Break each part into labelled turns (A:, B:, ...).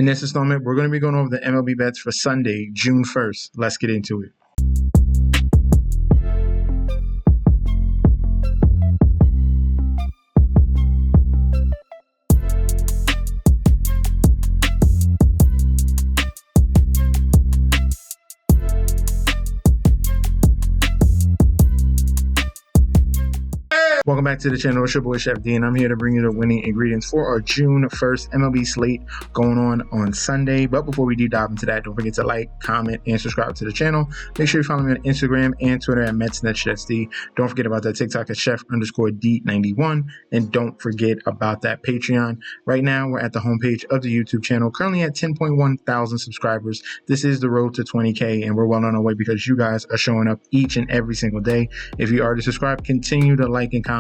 A: this installment, we're going to be going over the MLB bets for Sunday, June 1st. Let's get into it. Welcome back to the channel. It's your boy Chef D, and I'm here to bring you the winning ingredients for our June 1st MLB slate going on Sunday. But before we deep dive into that, don't forget to like, comment, and subscribe to the channel. Make sure you follow me on Instagram and Twitter at MetsNetChefD. Don't forget about that TikTok at Chef_D91, and don't forget about that Patreon. Right now, we're at the homepage of the YouTube channel, currently at 10.1 thousand subscribers. This is the road to 20K, and we're well on our way because you guys are showing up each and every single day. If you already subscribed, continue to like and comment.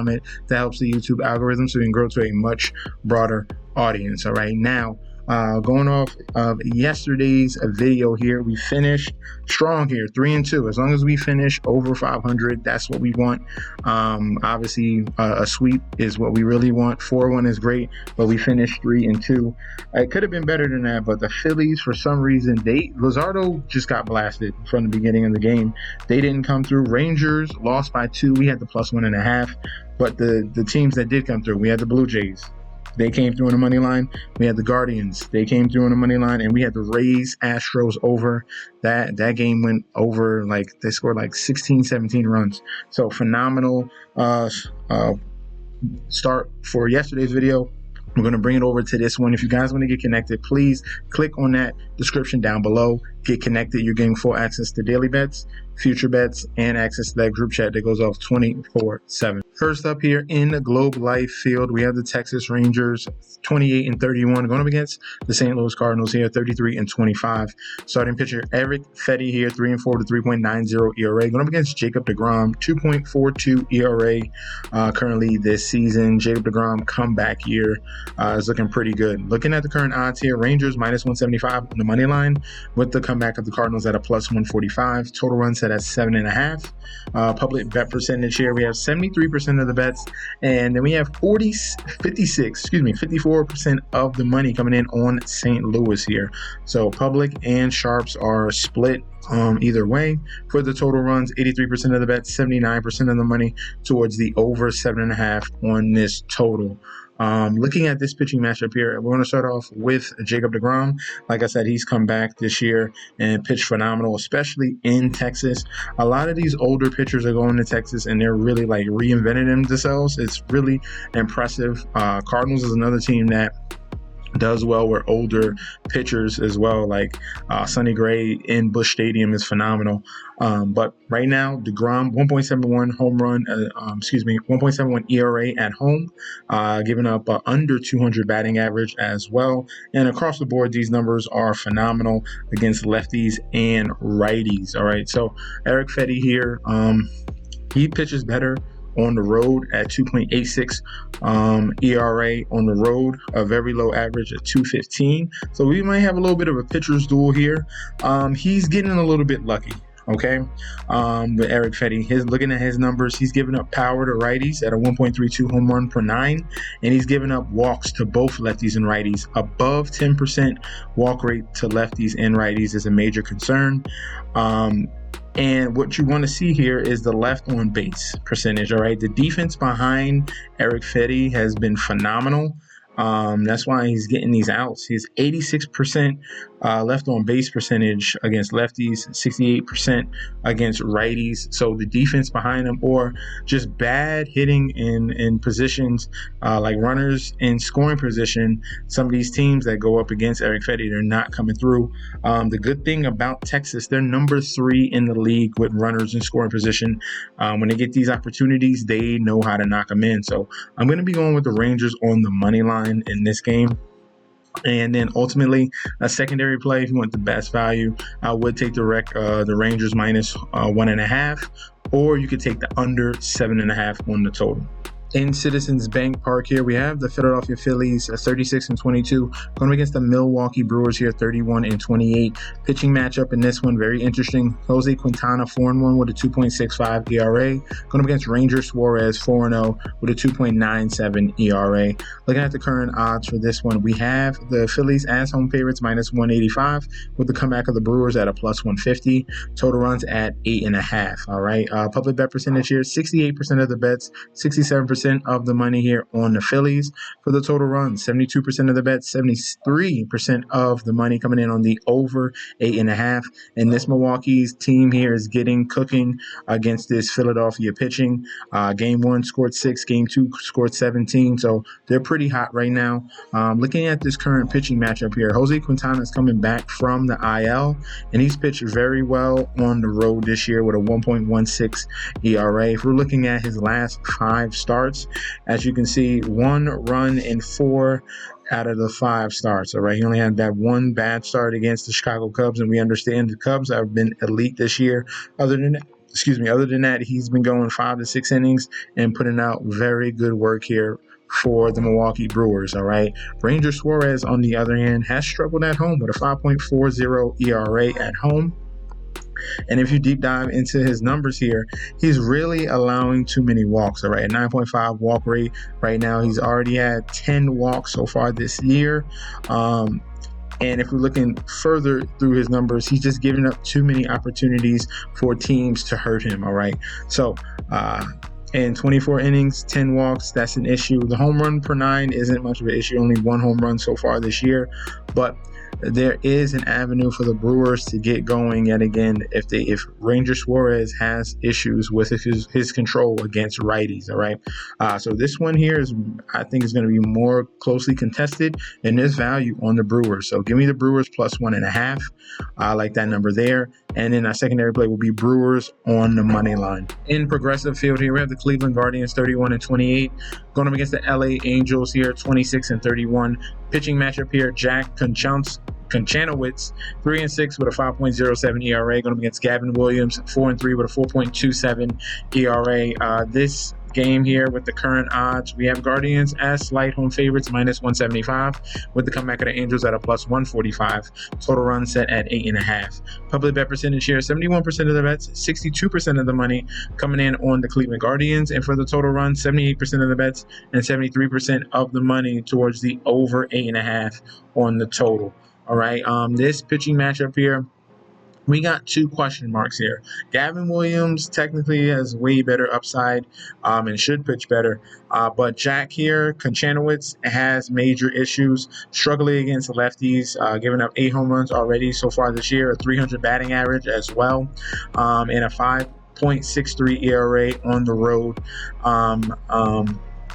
A: That helps the YouTube algorithm so we can grow to a much broader audience. All right, now going off of yesterday's video here, we finished strong here, 3-2. As long as we finish over 500, that's what we want. Obviously, a sweep is what we really want. 4-1 is great, but we finished 3-2. It could have been better than that, but the Phillies, for some reason, Luzardo just got blasted from the beginning of the game. They didn't come through. Rangers lost by 2. We had the +1.5, but the teams that did come through, we had the Blue Jays. They came through on the money line. We had the Guardians. They came through on the money line, and we had the Rays, Astros over. That game went over, like they scored like 16, 17 runs. So phenomenal start for yesterday's video. We're going to bring it over to this one. If you guys want to get connected, please click on that description down below. Get connected. You're getting full access to daily bets, future bets, and access to that group chat that goes off 24/7. First up here in the Globe Life field, we have the Texas Rangers, 28-31, going up against the St. Louis Cardinals here, 33-25. Starting pitcher Eric Fetty here, 3-4 to 3.90 ERA, going up against Jacob deGrom, 2.42 ERA currently this season. Jacob deGrom comeback year is looking pretty good. Looking at the current odds here, Rangers -175 on the money line, with the comeback of the Cardinals at a +145. Total runs set at 7.5. Public bet percentage here, we have 73% of the bets, and then we have 54% of the money coming in on St. Louis here. So public and sharps are split either way. For the total runs, 83% of the bets, 79% of the money towards the over 7.5 on this total. Looking at this pitching matchup here, we're going to start off with Jacob deGrom. Like I said, he's come back this year and pitched phenomenal, especially in Texas. A lot of these older pitchers are going to Texas, and they're really like reinventing themselves. It's really impressive. Cardinals is another team that does well with older pitchers as well, like Sonny Gray in Busch Stadium is phenomenal. But right now, deGrom 1.71 home run, 1.71 ERA at home, giving up under 200 batting average as well. And across the board, these numbers are phenomenal against lefties and righties. All right, so Eric Fetty here, he pitches better on the road at 2.86 ERA on the road, a very low average at 2.15. So we might have a little bit of a pitcher's duel here. He's getting a little bit lucky. Okay, with Eric Fetty, looking at his numbers, he's giving up power to righties at a 1.32 home run per 9, and he's giving up walks to both lefties and righties. Above 10% walk rate to lefties and righties is a major concern. And what you want to see here is the left on base percentage. All right, the defense behind Eric Fetty has been phenomenal. That's why he's getting these outs. He's 86% left on base percentage against lefties, 68% against righties. So the defense behind him, or just bad hitting in positions like runners in scoring position, some of these teams that go up against Eric Fetty, they're not coming through. The good thing about Texas, they're number 3 in the league with runners in scoring position. When they get these opportunities, they know how to knock them in. So I'm going to be going with the Rangers on the money line in this game. And then ultimately, a secondary play, if you want the best value, I would take the Rangers -1.5, or you could take the under 7.5 on the total. In Citizens Bank Park here, we have the Philadelphia Phillies 36-22 going against the Milwaukee Brewers here 31-28. Pitching matchup in this one, very interesting. Jose Quintana 4-1 with a 2.65 ERA. Going up against Ranger Suarez 4-0 with a 2.97 ERA. Looking at the current odds for this one, we have the Phillies as home favorites -185 with the comeback of the Brewers at a +150. Total runs at 8.5. All right. Public bet percentage here, 68% of the bets, 67% of the money here on the Phillies for the total run. 72% of the bets, 73% of the money coming in on the over 8.5. And this Milwaukee's team here is getting cooking against this Philadelphia pitching. Game 1 scored 6, game 2 scored 17. So they're pretty hot right now. Looking at this current pitching matchup here, Jose Quintana is coming back from the IL, and he's pitched very well on the road this year with a 1.16 ERA. If we're looking at his last 5 starts, as you can see, 1 run in 4 out of the 5 starts. All right, he only had that 1 bad start against the Chicago Cubs, and we understand the Cubs have been elite this year. Other than that, he's been going 5 to 6 innings and putting out very good work here for the Milwaukee Brewers. All right, Ranger Suarez, on the other hand, has struggled at home with a 5.40 ERA at home. And if you deep dive into his numbers here, he's really allowing too many walks. All right, a 9.5 walk rate right now. He's already had 10 walks so far this year. And if we're looking further through his numbers, he's just giving up too many opportunities for teams to hurt him. All right, so in 24 innings, 10 walks, that's an issue. The home run per 9 isn't much of an issue. Only 1 home run so far this year, but there is an avenue for the Brewers to get going yet again if Ranger Suarez has issues with his control against righties. All right, so this one here I think is going to be more closely contested, and there's value on the Brewers. So give me the Brewers +1.5. I like that number there. And then our secondary play will be Brewers on the money line. In Progressive Field here, we have the Cleveland Guardians 31-28 going up against the LA Angels here 26-31. Pitching matchup here, Jack Konchanowicz, 3-6 with a 5.07 ERA, going up against Gavin Williams, 4-3 with a 4.27 ERA. This game here with the current odds, we have Guardians as slight home favorites -175 with the comeback of the Angels at a +145. Total run set at 8.5. Public bet percentage here, 71% of the bets, 62% of the money coming in on the Cleveland Guardians, and for the total run, 78% of the bets and 73% of the money towards the over 8.5 on the total. All right, this pitching matchup here, we got 2 question marks here. Gavin Williams technically has way better upside and should pitch better. But Jack here, Konchanowicz, has major issues, struggling against lefties, giving up 8 home runs already so far this year, a 300 batting average as well, and a 5.63 ERA on the road.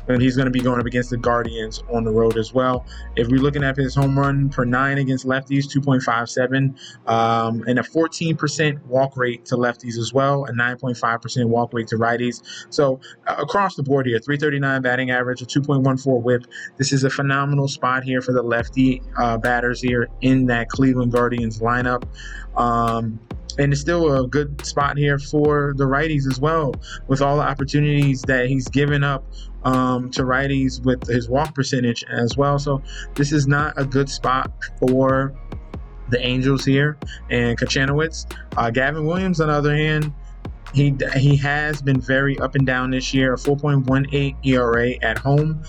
A: And he's going to be going up against the Guardians on the road as well. If we're looking at his home run per 9 against lefties, 2.57, and a 14% walk rate to lefties as well, a 9.5% walk rate to righties. So across the board here, 339 batting average, a 2.14 whip. This is a phenomenal spot here for the lefty batters here in that Cleveland Guardians lineup. And it's still a good spot here for the righties as well, with all the opportunities that he's given up to righties with his walk percentage as well. So this is not a good spot for the Angels here and Konchanowicz. Gavin Williams, on the other hand, he has been very up and down this year, a 4.18 ERA at home.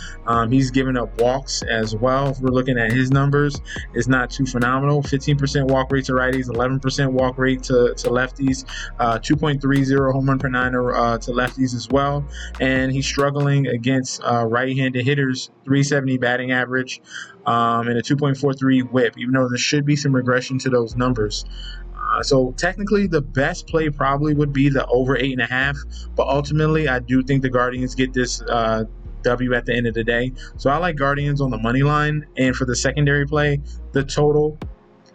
A: He's given up walks as well. If we're looking at his numbers, it's not too phenomenal. 15% walk rate to righties, 11% walk rate to lefties, 2.30 home run per 9 to lefties as well. And he's struggling against right-handed hitters, 370 batting average, and a 2.43 whip, even though there should be some regression to those numbers. So technically, the best play probably would be the over 8.5, but ultimately, I do think the Guardians get this W at the end of the day. So I like Guardians on the money line, and for the secondary play, the total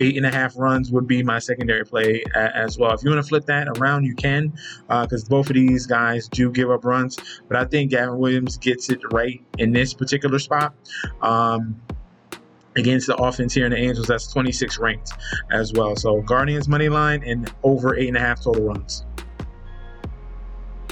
A: 8.5 runs would be my secondary play as well. If you want to flip that around, you can, because both of these guys do give up runs, but I think Gavin Williams gets it right in this particular spot. Against the offense here in the Angels, that's 26 ranked as well. So Guardians money line and over 8.5 total runs.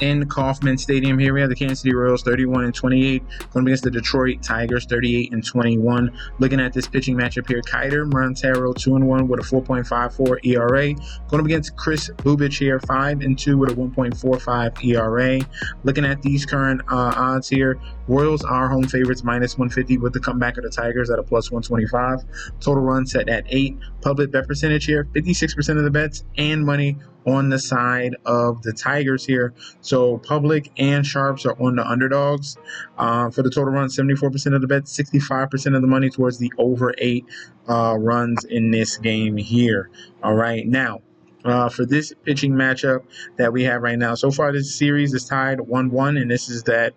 A: in Kauffman Stadium here, we have the Kansas City Royals 31-28 going against the Detroit Tigers 38-21. Looking at this pitching matchup here, Kiter Montero 2-1 with a 4.54 ERA. Going up against Chris Bubich here 5-2 with a 1.45 ERA. Looking at these current odds here, Royals are home favorites -150 with the comeback of the Tigers at a +125. Total run set at 8. Public bet percentage here, 56% of the bets and money on the side of the Tigers here. So public and sharps are on the underdogs. For the total run, 74% of the bets, 65% of the money towards the over 8 runs in this game here. All right, now for this pitching matchup that we have right now. So far, this series is tied 1-1, and this is that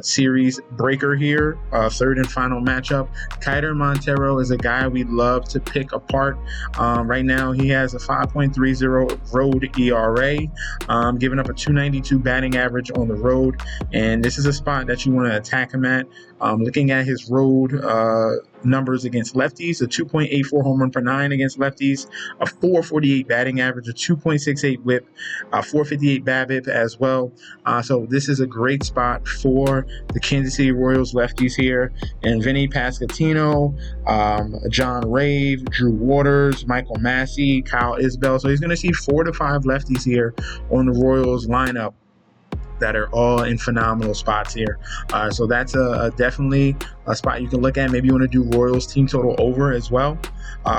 A: series breaker here, third and final matchup. Kiter Montero is a guy we love to pick apart. Right now, he has a 5.30 road ERA, giving up a 292 batting average on the road, and this is a spot that you want to attack him at. Looking at his road numbers against lefties, a 2.84 home run per 9 against lefties, a 448 batting average, a 2.68 whip, a 458 BABIP as well. So this is a great spot for the Kansas City Royals lefties here. And Vinny Pasquantino, John Rave, Drew Waters, Michael Massey, Kyle Isbell. So he's going to see 4 to 5 lefties here on the Royals lineup that are all in phenomenal spots here. So that's definitely a spot you can look at. Maybe you want to do Royals team total over as well.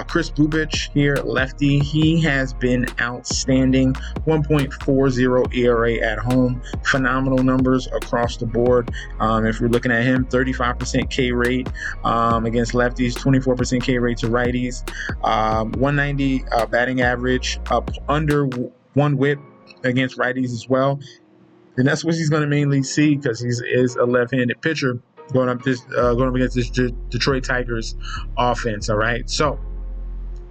A: Chris Bubich here, lefty, he has been outstanding. 1.40 ERA at home. Phenomenal numbers across the board. If we're looking at him, 35% K rate against lefties, 24% K rate to righties, 190 batting average, up under 1 whip against righties as well. And that's what he's going to mainly see because he is a left-handed pitcher going up against this Detroit Tigers offense. All right, so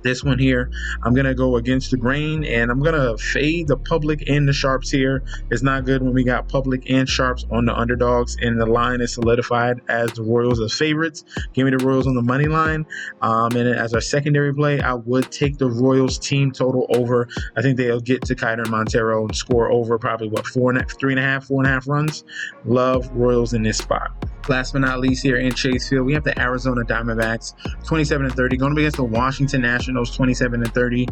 A: this one here, I'm going to go against the grain, and I'm going to fade the public and the sharps here. It's not good when we got public and sharps on the underdogs, and the line is solidified as the Royals as favorites. Give me the Royals on the money line. And as our secondary play, I would take the Royals team total over. I think they'll get to Kiter Montero and score over probably, 4.5 runs. Love Royals in this spot. Last but not least here in Chase Field, we have the Arizona Diamondbacks, 27-30, going up against the Washington Nationals, 27-30.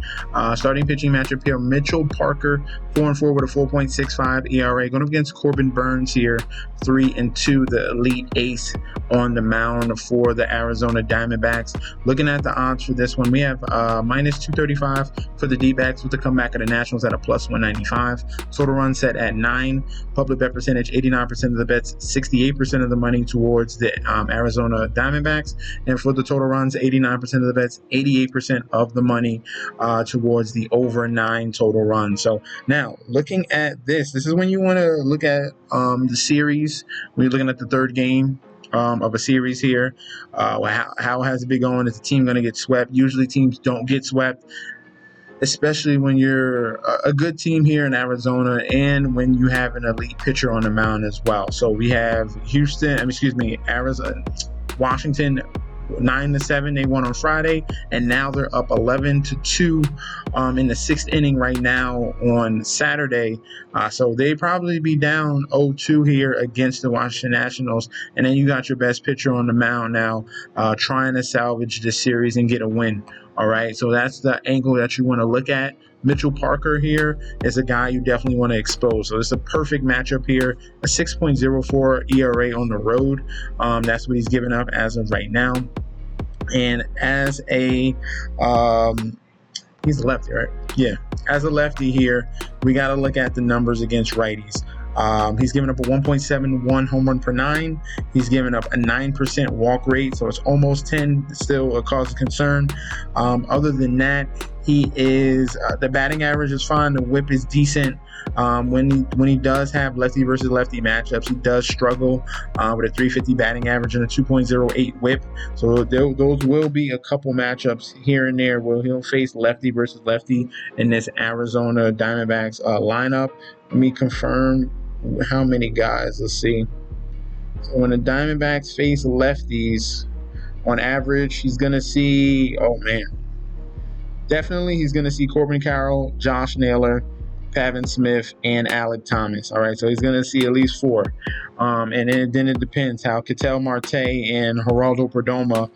A: Starting pitching matchup here, Mitchell Parker, 4-4 with a 4.65 ERA, going up against Corbin Burns here, 3-2, the elite ace on the mound for the Arizona Diamondbacks. Looking at the odds for this one, we have -235 for the D-backs with the comeback of the Nationals at a +195. Total run set at 9. Public bet percentage, 89% of the bets, 68% of the money towards the Arizona Diamondbacks. And for the total runs, 89% of the bets, 88% of the money towards the over 9 total runs. So now looking at this is when you want to look at the series, when you're looking at the third game of a series here. How has it been going? Is the team going to get swept? Usually teams don't get swept, especially when you're a good team here in Arizona and when you have an elite pitcher on the mound as well. So we have Arizona, Washington 9-7. They won on Friday, and now they're up 11-2 in the 6th inning right now on Saturday. So they probably be down 0-2 here against the Washington Nationals, and then you got your best pitcher on the mound now, trying to salvage this series and get a win. All right, so that's the angle that you want to look at. Mitchell Parker here is a guy you definitely want to expose. So it's a perfect matchup here. A 6.04 ERA on the road. That's what he's given up as of right now. And as a he's a lefty, right? Yeah. As a lefty here, we got to look at the numbers against righties. He's given up a 1.71 home run per 9. He's given up a 9% walk rate, so it's almost 10. Still a cause of concern. Other than that, he is the batting average is fine. The whip is decent. When he does have lefty versus lefty matchups, he does struggle with a 350 batting average and a 2.08 whip. So those will be a couple matchups here and there where he'll face lefty versus lefty in this Arizona Diamondbacks lineup. Let me confirm how many guys. Let's see. So when the Diamondbacks face lefties, on average, he's going to see, definitely he's going to see Corbin Carroll, Josh Naylor, Pavin Smith, and Alec Thomas. All right, so he's going to see at least 4. And then it depends how Ketel Marte and Geraldo Perdomo,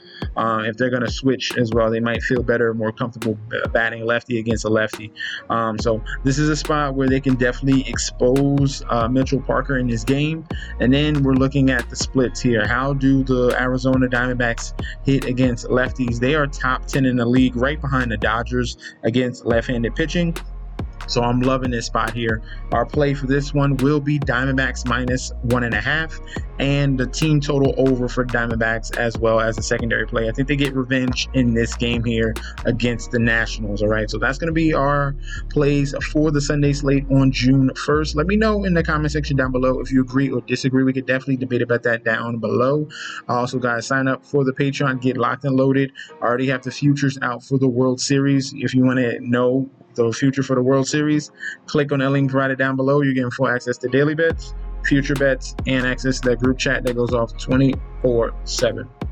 A: if they're going to switch as well. They might feel better, more comfortable batting lefty against a lefty. So this is a spot where they can definitely expose Mitchell Parker in this game. And then we're looking at the splits here. How do the Arizona Diamondbacks hit against lefties? They are top 10 in the league, right behind the Dodgers against left-handed pitching. So I'm loving this spot here. Our play for this one will be Diamondbacks -1.5 and the team total over for Diamondbacks as well as a secondary play. I think they get revenge in this game here against the Nationals. All right, so that's going to be our plays for the Sunday slate on June 1st. Let me know in the comment section down below if you agree or disagree. We could definitely debate about that down below. Also, guys, sign up for the Patreon, get locked and loaded. I already have the futures out for the World Series. If you want to know the future for the World Series, click on that link provided down below. You're getting full access to daily bets, future bets, and access to that group chat that goes off 24/7.